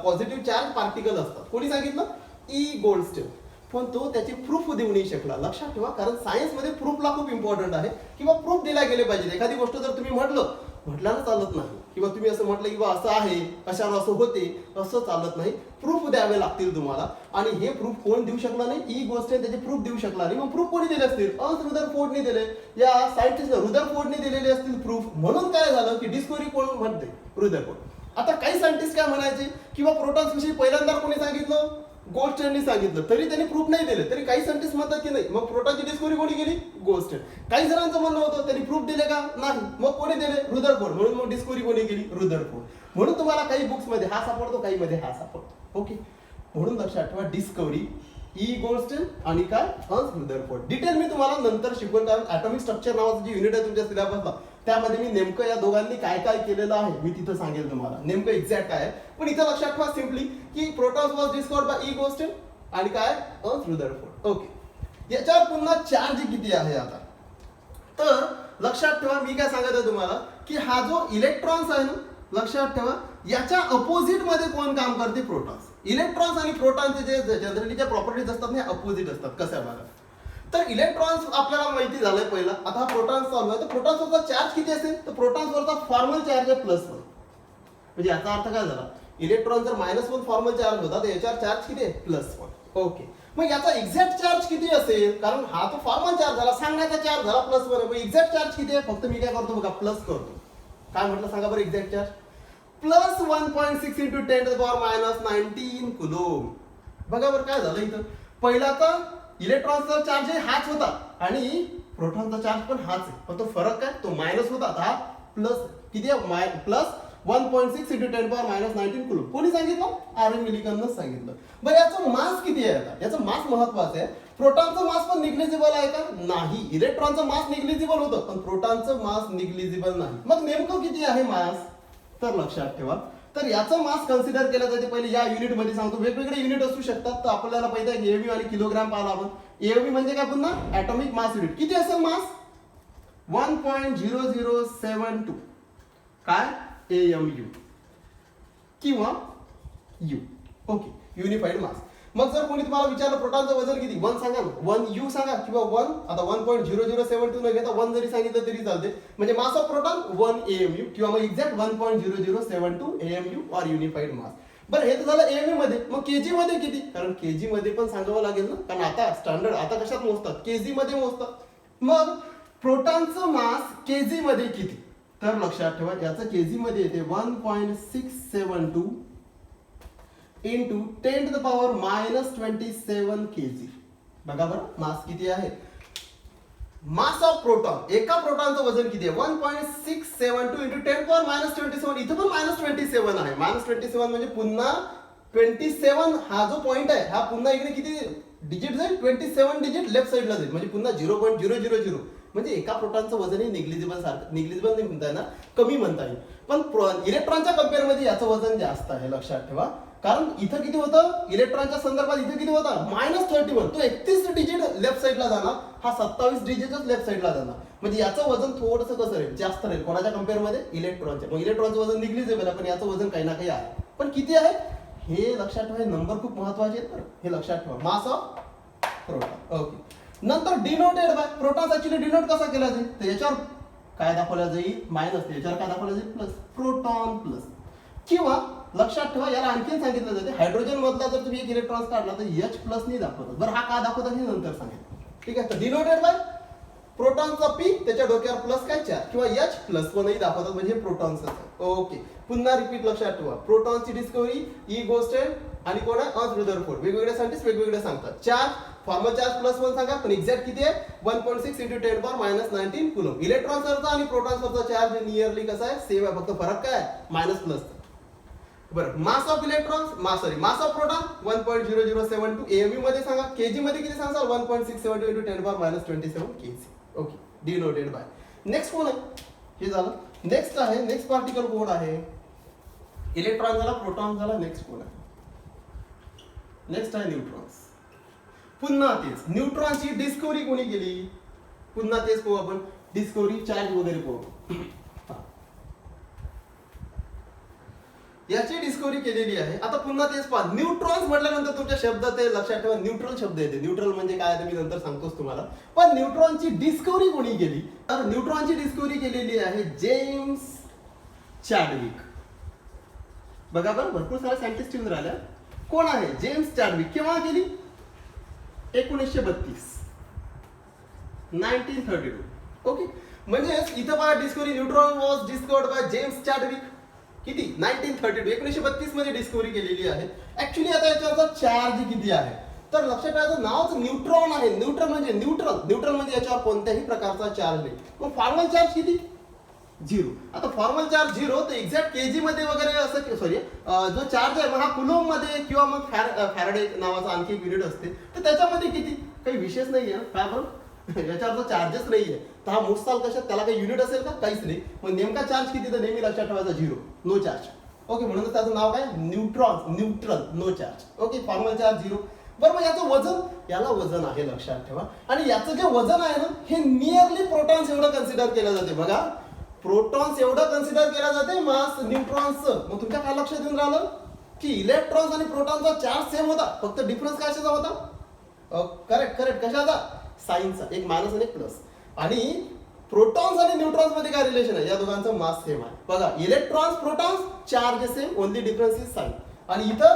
पॉझिटिव्ह चार्ज पार्टिकल असतात. कोणी सांगितलं? E Goldstein. पण तो त्याची प्रूफ देऊ नाही शकला. लक्षात ठेवा, कारण सायन्स मध्ये प्रूफला खूप इम्पॉर्टंट आहे, किंवा प्रूफ दिला गेले पाहिजे. एखादी गोष्ट जर तुम्ही म्हटल्यानं चालत नाही, किंवा तुम्ही असं म्हटलं की बा असं आहे, अशानं असं होते, असं चालत नाही. प्रूफ द्यावे लागतील तुम्हाला. आणि हे प्रूफ कोण देऊ शकला नाही? ई गोल्डस्टेन त्याचे प्रूफ देऊ शकला नाही. मग प्रूफ कोणी दिले असतील? अर्न्स्ट रुदरफोर्डने दिले, या सायंटिस्ट रुदरफोर्डने दिलेले असतील प्रूफ. म्हणून काय झालं की डिस्कवरी कोण म्हणते? रुदरफोर्ड. आता काही सायंटिस्ट काय म्हणायचे किंवा प्रोटॉन्स विषयी पहिल्यांदा कोणी सांगितलं? गोल्डस्टेनने सांगितलं, तरी त्यांनी प्रूफ नाही दिले. तरी काही सायंटिस्ट म्हणतात की नाही, मग प्रोटॉनची डिस्कवरी कोणी केली? गोल्डस्टेन. काही जणांचं म्हणणं होतं त्यांनी प्रूफ दिले का? नाही. मग कोणी दिले? रुदरफोर्ड. म्हणून मग डिस्कवरी कोणी केली? रुदरफोर्ड. म्हणून तुम्हाला काही बुक्स मध्ये हा सापडतो, काही मध्ये हा सापडतो. ओके, म्हणून लक्षात ठेवा, डिस्कवरी ई गोल्डस्टेन आणि काय अर्न्स्ट रुदरफोर्ड. डिटेल मी तुम्हाला नंतर शिकवेन, कारण ॲटॉमिक स्ट्रक्चर नावाचं जे युनिट आहे तुमच्या सिलेबसला, त्यामध्ये मी नेमकं या दोघांनी काय काय केलेलं आहे मी तिथं सांगेल तुम्हाला, नेमकं एक्झॅक्ट काय आहे. पण इथं लक्षात ठेवा सिम्पली की protons was discovered bye E Goldstein आणि काय अर्न्स्ट रुदरफोर्ड. ओके, याच्यावर पुन्हा चार्ज किती आहे आता? तर लक्षात ठेवा, मी काय सांगत आहे तुम्हाला की हा जो इलेक्ट्रॉन्स आहे ना, लक्षात ठेवा, याच्या अपोजिट मध्ये कोण काम करते? प्रोटॉन्स. इलेक्ट्रॉन्स आणि प्रोटॉनचे जे जनरली ज्या प्रॉपर्टीज असतात ना, अपोजिट असतात. कशा बघा, तर इलेक्ट्रॉन्स आपल्याला माहिती झालंय पहिला. आता हा प्रोटॉन्स चालू आहे, तर प्रोटॉन्सवरचा चार्ज किती असेल? तर प्रोटॉन्सवरचा फॉर्मल चार्ज आहे +1. म्हणजे याचा अर्थ काय झाला? इलेक्ट्रॉन जर -1 फॉर्मल चार्ज होता, तर याच्यावर चार्ज किती आहे? +1. ओके, मग याचा एक्झॅक्ट चार्ज किती असेल, कारण हा तो फॉर्मल चार्ज झाला, सांगण्याचा चार्ज झाला +1, मग एक्झॅक्ट चार्ज किती आहे, फक्त मी काय करतो बघा प्लस करतो. काय म्हटलं सांगा बरं एक्झॅक्ट चार्ज, +1.6 × 10⁻19 कुलोम. बघा बरं काय झालं इथं, पहिलाचा इलेक्ट्रॉनचा चार्ज हाच होता आणि प्रोटॉनचा चार्ज पण हाच आहे, पण तो फरक काय, तो मायनस होता, हा प्लस किती आहे, +1.6 × 10⁻19 कुलोम. कोणी सांगितलं, आर.एम. मिलिकननं सांगितलं. बरं याचं मास किती आहे, आता याचं मास महत्वाचं आहे. प्रोटॉनचं मास पण निग्लिजिबल आहे का, नाही. इलेक्ट्रॉनचं मास निग्लिजिबल होतं, पण प्रोटॉनचं मास निग्लिजिबल नाही. मग नेमकं किती आहे मास, तर लक्षात ठेवा. तर याचं मास कन्सिडर केलं जाते. पहिले या युनिट मध्ये सांगतो, वेगवेगळे युनिट असू शकतात. तर आपल्याला पहिले एएमयू आणि किलोग्राम पाहिला आपण. एएमयू म्हणजे काय, पुन्हा ॲटॉमिक मास युनिट. किती असेल मास, 1.0072 काय, एएमयू किंवा यू. Okay, unified mass. मग जर कोणी तुम्हाला विचारलं प्रोटॉनचं वजन किती, 1 सांगा ना, 1 यू सांगा किंवा 1, आता 1.0072 न घेता 1 जरी सांगितलं तरी चालते. म्हणजे मास ऑफ प्रोटॉन 1 एएमयू किंवा मग एक्झॅक्ट 1.0072 एएमयू और युनिफाईड मास. बरं हे तर झालं एएमयू मध्ये. मग केजी मध्ये किती, कारण केजी मध्ये पण सांगावं लागेल ना, कारण आता स्टँडर्ड आता कशात मोजतात, केजी मध्ये मोजतात. मग प्रोटॉनचं मास केजी मध्ये किती, तर लक्षात ठेवा याचं केजी मध्ये येते 1.672 into 10⁻⁻27 kg. बघा बरं मास किती आहे, मास ऑफ प्रोटॉन, एका प्रोटॉनचं वजन किती आहे, 1.672 into 10⁻⁻27. इथं पण -27 आहे. -27 म्हणजे पुन्हा 27 हा जो पॉइंट आहे, हा पुन्हा इकडे किती डिजिट जाईल, 27 डिजिट लेफ्ट साईडला जाईल, म्हणजे पुन्हा 0.000. म्हणजे एका प्रोटॉनचं वजन हे निग्लिजिबल सारखं, निग्लिजिबल नाही म्हणता येणार, कमी म्हणता येईल. पण इलेक्ट्रॉनच्या कंपेअर मध्ये याचं वजन जास्त आहे, लक्षात ठेवा. कारण इथं किती होतं, इलेक्ट्रॉनच्या संदर्भात इथं किती होता, -31. तो 31 डिजिट लेफ्ट साईडला जाणार, हा 27 डिजिटच लेफ्ट साईडला जाणार. म्हणजे याचं वजन थोडंसं कसं राहील, जास्त राहील. कोणाच्या कंपेअर मध्ये, इलेक्ट्रॉनच्या. मग इलेक्ट्रॉनचं वजन निग्लिजिबल आहे, पण याचं वजन काही ना काही आहे. पण किती आहे हे लक्षात ठेवा, नंबर खूप महत्वाचे आहेत बरं, हे लक्षात ठेवा. Mass of proton. ओके, नंतर denoted by proton. Actually denote कसा केला जाईल, तर याच्यावर काय दाखवला जाईल, मायनस, याच्यावर काय दाखवला जाईल, प्लस. Proton plus. किंवा लक्षात ठेवा याला आणखी सांगितलं जाते, हायड्रोजन मधला जर तुम्ही एक इलेक्ट्रॉन काढला तर H प्लस नाही दाखवतात. बरं हा का दाखवतात हे नंतर सांगेल. ठीक आहे, तर डिनोटेड बाय प्रोटॉनचा पी, त्याच्या डोक्यावर प्लस काय चार, किंवा H प्लस कोणही दाखवतात, म्हणजे प्रोटॉनचं. ओके, पुन्हा रिपीट लक्षात ठेवा. प्रोटॉनची डिस्कवरी ई गोस्टेड आणि कोण आहे, अर्थ रुदरफोर्ड. वेगवेगळे सायंटिस्ट वेगवेगळे सांगतात. चार्ज, फॉर्मल चार्ज +1 सांगा, पण एक्झॅक्ट किती आहे, 1.6 × 10⁻⁻19 कुलोम. इलेक्ट्रॉन सरचा आणि प्रोटॉन सरचा चार्ज नियरली कसा आहे, सेम आहे, फक्त फरक काय आहे, मायनस प्लस. बरं, mass of electrons, mass of proton 1.0072 AMU मध्ये सांगा. केजी मध्ये किती सांगा, 1.672 × 10⁻⁻27 kg. Okay, denoted by. Next कोण आहे, हे झालं. नेक्स्ट आहे, नेक्स्ट पार्टिकल कोण आहे, इलेक्ट्रॉन झाला, प्रोटॉन झाला. नेक्स्ट कोण आहे, नेक्स्ट आहे न्यूट्रॉन्स. पुन्हा तेच, न्यूट्रॉनची डिस्कवरी कोणी केली, पुन्हा तेच पाहू आपण, डिस्कवरी चार्ज वगैरे पाहू. याची डिस्कवरी केलेली आहे. आता पुन्हा तेच पहा, न्यूट्रॉन्स म्हटल्यानंतर तुमच्या शब्दात ते लक्षात ठेवा, न्यूट्रल शब्द येते. न्यूट्रल म्हणजे काय ते मी नंतर सांगतोच तुम्हाला. पण न्यूट्रॉनची डिस्कवरी कोणी केली, तर न्यूट्रॉनची डिस्कवरी केलेली आहे जेम्स चॅडविक. बघा बरं, भरपूर सारे सायंटिस्ट येऊन राहिल्या. कोण आहे, जेम्स चॅडविक. केव्हा केली, 1932, 1932. ओके, म्हणजे इथं पहा discovery, neutron was discovered by James Chadwick. किती, 1932, 1932 मध्ये डिस्कवरी केलेली आहे. ऍक्च्युली आता याच्यावरचा चार्ज किती आहे, तर लक्षात ठेवायचं नावच न्यूट्रॉन आहे. न्यूट्रल म्हणजे न्यूट्रल, न्यूट्रल म्हणजे याच्यावर कोणत्याही प्रकारचा चार्ज नाही. मग फॉर्मल चार्ज किती, 0. आता फॉर्मल चार्ज 0, तर एक्झॅक्ट केजी मध्ये वगैरे असं, सॉरी जो चार्ज आहे हा कुलोम मध्ये किंवा मग फॅराडे नावाचा आणखी एक युनिट असते, तर त्याच्यामध्ये किती, काही विशेष नाहीये. काय बरं, याच्यावर चार्जेस नाहीये, तर हा मोजताल कशात, त्याला काही युनिट असेल का, काहीच नाही. मग नेमका चार्ज किती, तर नेहमी लक्षात ठेवायचा 0, नो चार्ज. ओके, म्हणून त्याचं नाव काय, neutron, neutral, no charge. Okay, formal charge 0. बरं, मग याचं वजन, याला वजन आहे, लक्षात ठेवा. आणि याचं जे वजन आहे ना, हे नियरली प्रोटॉन्स एवढं कन्सिडर केलं जाते. बघा, प्रोटॉन्स एवढं कन्सिडर केलं जाते मास न्यूट्रॉन्सचं. मग तुमच्या काय लक्षात येऊन राहिलं की इलेक्ट्रॉन्स आणि प्रोटॉनचा चार्ज सेम होता, फक्त डिफरन्स कशाचा होता, करेक्ट करेक्ट, कशाचा, साइनचा, एक मायनस आणि एक प्लस. आणि प्रोटॉन्स आणि न्यूट्रॉन्स मध्ये काय रिलेशन आहे, या दोघांचं मास सेम आहे. बघा, electrons protons charge same, only difference is sine. आणि इथं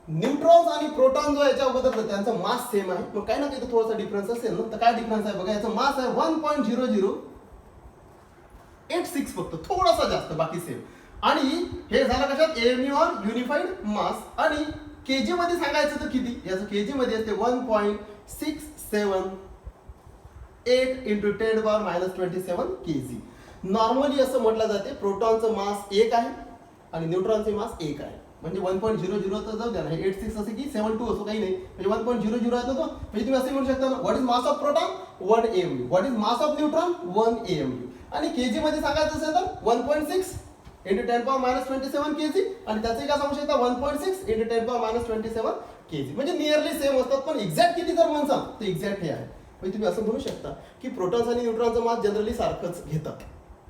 न्यूट्रॉन्स आणि प्रोटॉन जो याच्या अगोदर त्यांचा मास सेम आहे, मग काही ना काही थोडासा डिफरन्स असेल ना. तर काय डिफरन्स आहे बघा, याचा मास आहे 1.0086 फक्त, थोडासा जास्त, बाकी सेम. आणि हे झालं कशात, एएमयू और युनिफाईड मास. आणि केजी मध्ये सांगायचं तर किती, याचं केजी मध्ये असते 1.678 इंटू 10⁻27 केजी. नॉर्मली असं म्हटलं जाते प्रोटॉनचं मास 1 आहे आणि न्यूट्रॉनचे मास 1 आहे. म्हणजे 1.00 तर जाऊ द्या ना, 86 असं की 72 असो काही नाही, म्हणजे 1.00 आहे तो. म्हणजे तुम्ही असं म्हणू शकता ना, what is mass of proton 1 AMU, what is mass of neutron 1 AMU. आणि केजी मध्ये सांगायचं असेल तर 1.6 इंटू 10⁻27 केजी, आणि त्याचे काय सांगू शकता 1.6 इंटू 10⁻27 केजी. म्हणजे नियरली सेम असतात, पण एक्झॅक्ट किती जर म्हणसाल तर एक्झॅक्ट हे आहे. म्हणजे तुम्ही असं म्हणू शकता की प्रोटॉन्स आणि न्यूट्रॉनचं मास जनरली सारखंच घेतात,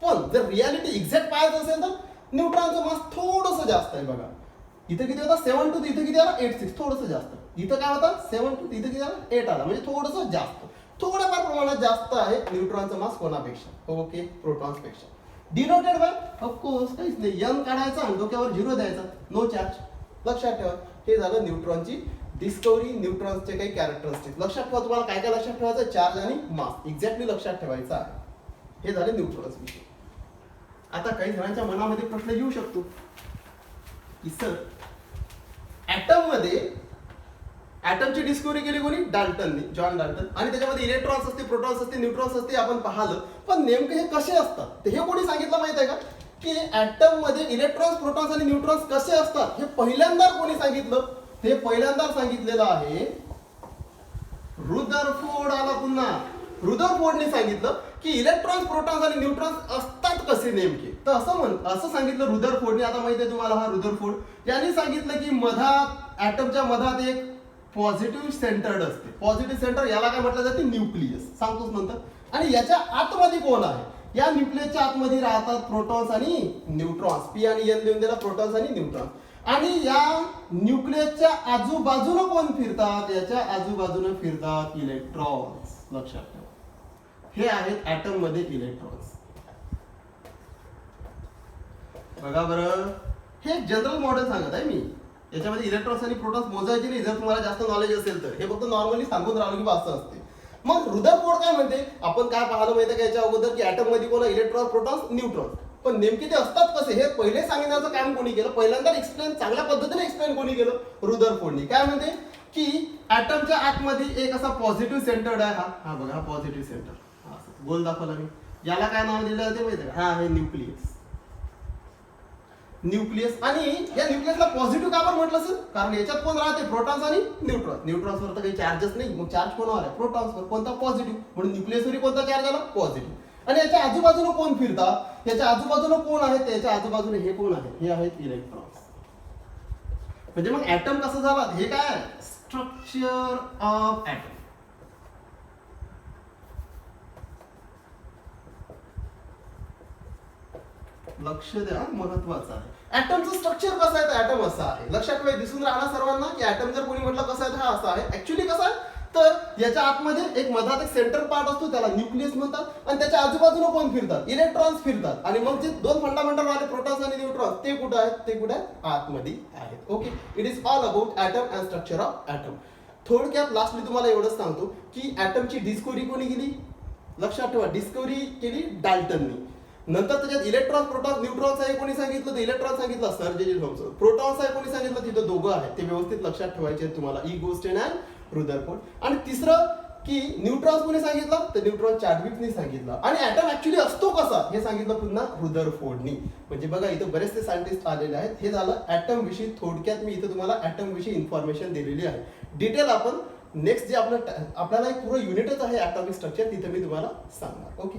पण जर रियालिटी एक्झॅक्ट पाहायचं असेल तर न्यूट्रॉनचं मास थोडंसं जास्त आहे. बघा इथं किती होता 72, इथं किती आला 86, थोडंसं जास्त. इथं काय होता 72, इथं किती आला 8 आला, म्हणजे थोडंसं जास्त, थोड्याफार प्रमाणात जास्त आहे न्यूट्रॉनचं मास कोणापेक्षा, ओके, प्रोटॉन्स पेक्षा. डिनोटेड बाय ऑफकोर्स काहीच नाही, एम काढायचा आणि डोक्यावर 0 द्यायचा, नो चार्ज. लक्षात ठेवा, हे झालं न्यूट्रॉनची डिस्कवरी, न्यूट्रॉन्सचे काही कॅरेक्टरिस्टिक. लक्षात ठेवा, तुम्हाला काय काय लक्षात ठेवायचं, चार्ज आणि मास एक्झॅक्टली लक्षात ठेवायचं आहे. हे झाले न्यूट्रॉन्स विषयी. आता काही जणांच्या मनामध्ये प्रश्न येऊ शकतो की सर ऍटम मध्ये, ऍटमची डिस्कवरी केली कोणी, डाल्टनने, जॉन डाल्टन. आणि त्याच्यामध्ये इलेक्ट्रॉन्स असते, प्रोटॉन्स असते, न्यूट्रॉन्स असते, आपण पाहिलं. पण नेमके हे कसे असतात ते हे कोणी सांगितलं माहित आहे का, की ऍटम मध्ये इलेक्ट्रॉन्स, प्रोटॉन्स आणि न्यूट्रॉन्स कसे असतात हे पहिल्यांदा कोणी सांगितलं, हे पहिल्यांदा सांगितलेलं आहे रुदरफोर्ड. आला पुन्हा, रुदरफोर्डने सांगितलं की इलेक्ट्रॉन्स, प्रोटॉन्स आणि न्यूट्रॉन्स असतात कसे नेमके. तर असं सांगितलं रुदरफोर्डने. आता माहिती आहे तुम्हाला हा रुदरफोर्ड यांनी सांगितलं की मधात, ऍटमच्या मधात एक पॉझिटिव्ह सेंटर्ड असते. पॉझिटिव्ह सेंटर याला काय म्हटलं जाते, न्यूक्लियस, सांगतोच नंतर. आणि याच्या आतमध्ये कोण आहे, या न्यूक्लियसच्या आतमध्ये राहतात प्रोटॉन्स आणि न्यूट्रॉन्स. पी आणि एन लिहून दिला, प्रोटॉन्स आणि न्यूट्रॉन्स. आणि या न्यूक्लियसच्या आजूबाजूला कोण फिरतात, याच्या आजूबाजूला फिरतात इलेक्ट्रॉन्स. लक्षात ठेवा, हे आहेत ऍटम मध्ये इलेक्ट्रॉन्स. बघा बरं, हे जनरल मॉडेल सांगत आहे मी, याच्यामध्ये इलेक्ट्रॉन्स आणि प्रोटॉन्स मोजायचे नाही. जर तुम्हाला जास्त नॉलेज असेल तर हे फक्त नॉर्मली सांगून राहिलो की असं असते. मग रुदरफोर्ड काय म्हणते, आपण काय पाहिलं माहिती का याच्या अगोदर, की ऍटम मध्ये कोण, इलेक्ट्रॉन्स, प्रोटॉन्स, न्यूट्रॉन्स. पण नेमके ते असतात कसे हे पहिले सांगण्याचं काम कोणी केलं, पहिल्यांदा एक्सप्लेन, चांगल्या पद्धतीने एक्सप्लेन कोणी केलं, रुदरफोर्डने. काय म्हणते की ऍटमच्या आतमध्ये एक असा पॉझिटिव्ह सेंटर्ड आहे, हा बघा, हा पॉझिटिव्ह सेंटर, गोल दाखवला मी. याला काय नाव दिलं जाते माहिती का, हा आहे न्यूक्लियस. न्यूक्लियस. आणि या न्यूक्लियसला पॉझिटिव्ह का बरं म्हटलं सर, कारण याच्यात कोण राहते, प्रोटॉन्स आणि न्यूट्रॉन्स. न्यूट्रॉन्सवर तर काही चार्जच नाही, मग चार्ज कोणावर आहे, प्रोटॉन्सवर. कोणता, पॉझिटिव्ह, म्हणून न्यूक्लियसवर कोणता चार्ज आला, पॉझिटिव्ह. आणि याच्या आजूबाजूला कोण फिरतात, याच्या आजूबाजूला कोण आहेत, याच्या आजूबाजूला हे कोण आहेत, हे आहेत इलेक्ट्रॉन्स. म्हणजे मग ऍटम कसं झाला, हे काय, स्ट्रक्चर ऑफ ऍटम. लक्ष द्या, महत्वाचं आहे. ऍटमचं स्ट्रक्चर कसं आहे, तर ऍटम असं आहे. लक्षात ठेवा, दिसून राहणार सर्वांना की ऍटम जर कोणी म्हटलं कसं आहे, हा असा आहे. ऍक्च्युली कसं आहे, तर याच्या आतमध्ये एक मधात एक सेंटर पार्ट असतो, त्याला न्यूक्लियस म्हणतात. आणि त्याच्या आजूबाजूला कोण फिरतात, इलेक्ट्रॉन्स फिरतात. आणि मग जे दोन फंडामेंटल आले, प्रोटॉन्स आणि न्यूट्रॉन्स, ते कुठे आहेत, ते कुठे आहेत, आतमध्ये आहेत. Okay, it is all about atom and structure of atom. थोडक्यात लास्टली तुम्हाला एवढंच सांगतो की ऍटमची डिस्कवरी कोणी केली. लक्षात ठेवा, डिस्कवरी केली डाल्टननी. नंतर त्याच्यात इलेक्ट्रॉन्स, प्रोटॉन्स, न्यूट्रॉन्स आहे कोणी सांगितलं, तर इलेक्ट्रॉन सांगितलं सर जे थॉमसन. प्रोटॉन्स आहे कोणी सांगितलं, तिथं दोघं आहेत, ते व्यवस्थित लक्षात ठेवायचे तुम्हाला, ई गोस्टेन अँड रुदरफोर्ड. आणि तिसरं की न्यूट्रॉन्स कोणी सांगितलं, तर न्यूट्रॉन चॅडविकने सांगितलं. आणि ऍटम ऍक्च्युली असतो कसा हे सांगितलं पुन्हा रुदरफोर्डनी. म्हणजे बघा, इथं बरेचसे सायंटिस्ट आलेले आहेत. हे झालं ऍटम विषयी. थोडक्यात मी इथं तुम्हाला ऍटम विषयी इन्फॉर्मेशन दिलेली आहे. डिटेल आपण नेक्स्ट जे आपल्याला एक पुरं युनिटच आहे ऍटॉमिक स्ट्रक्चर, तिथे मी तुम्हाला सांगणार. ओके.